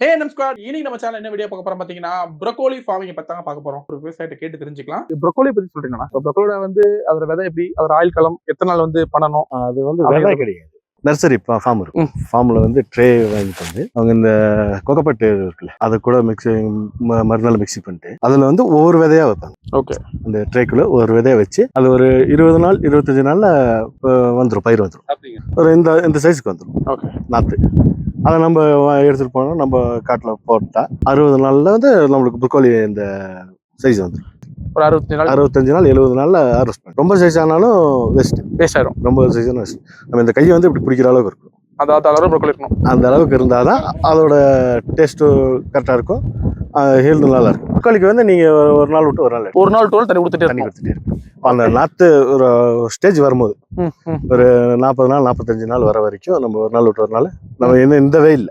நமஸ்கார். இன்னைக்கு நம்ம சேனல் என்ன வீடியோ பார்க்க போறோம் பாத்தீங்கன்னா, ப்ரோக்கோலி ஃபார்மிங் பத்தி தாங்க பார்க்க போறோம். ஒரு விவசாயிட்ட கேட்டு தெரிஞ்சுக்கலாம். ப்ரோக்கோலி பத்தி சொல்றீங்களா? ப்ரோக்கோலியோட வந்து அதோட விதை எப்படி, அதோட ஆயுள் காலம் எத்தனை நாள் வந்து பண்ணணும்? அது வந்து விதை கிடையாது, நர்சரி ஃபார்ம் இருக்கும். ஃபார்ம்ல வந்து ட்ரே வாங்கிட்டு வந்து அவங்க இந்த கொக்கப்பட்டு இருக்குல்ல, அதை கூட மறுநாள் மிக்சி பண்ணிட்டு அதுல வந்து ஒவ்வொரு விதையா வைப்பாங்க. ஓகே. அந்த ட்ரேக்குள்ள ஒரு விதைய வச்சு அது ஒரு 20 நாள் 25 நாள்ல வந்துடும், பயிர் வந்துடும். ஒரு இந்த சைஸுக்கு வந்துடும். ஓகே. நாத்து அதை நம்ம எடுத்துட்டு போனோம், நம்ம காட்டுல போட்டா 60 நாள்ல வந்து நம்மளுக்கு ப்ரோக்கோலி இந்த சைஸ் வந்துடும். ஒரு 65 நாள் 70 நாள்ல ஹார்வெஸ்ட் பண்ணும். ரொம்ப சைஸ் ஆனாலும் வேஸ்ட் ஆயிடும். ரொம்ப சைஸ் வேஸ்ட். நம்ம இந்த கையை வந்து இப்படி பிடிக்கிற அளவுக்கு இருக்கும். அதாவது அளவு ப்ரோக்கோலி இருக்கணும். அந்த அளவுக்கு இருந்தாதான் அதோட டேஸ்ட் கரெக்டா இருக்கும், ஹெல்த் நல்லா இருக்கும். ப்ரோக்கோலிக்கு வந்து நீங்க ஒரு நாள் விட்டு ஒரு நாள் தண்ணி கொடுத்துட்டே இருக்கும். அந்த நாத்து ஒரு ஸ்டேஜ் வரும்போது ஒரு 40 நாள் 45 நாள் வர வரைக்கும் நம்ம ஒரு நாள் விட்டு ஒரு நாள் நம்ம இந்த வெயில்